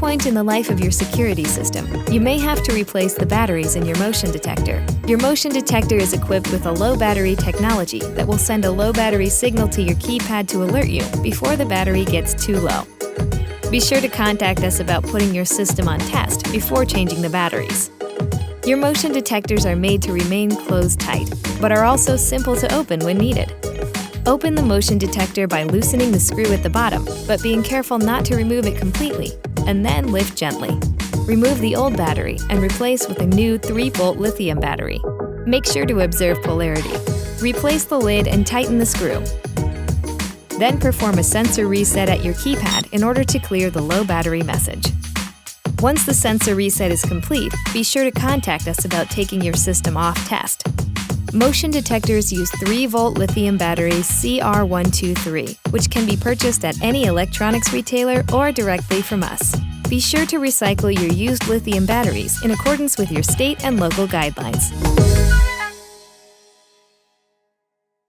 point in the life of your security system, you may have to replace the batteries in your motion detector. Your motion detector is equipped with a low battery technology that will send a low battery signal to your keypad to alert you before the battery gets too low. Be sure to contact us about putting your system on test before changing the batteries. Your motion detectors are made to remain closed tight, but are also simple to open when needed. Open the motion detector by loosening the screw at the bottom, but being careful not to remove it completely, and then lift gently. Remove the old battery and replace with a new 3-volt lithium battery. Make sure to observe polarity. Replace the lid and tighten the screw. Then perform a sensor reset at your keypad in order to clear the low battery message. Once the sensor reset is complete, be sure to contact us about taking your system off test. Motion detectors use 3-volt lithium batteries CR123, which can be purchased at any electronics retailer or directly from us. Be sure to recycle your used lithium batteries in accordance with your state and local guidelines.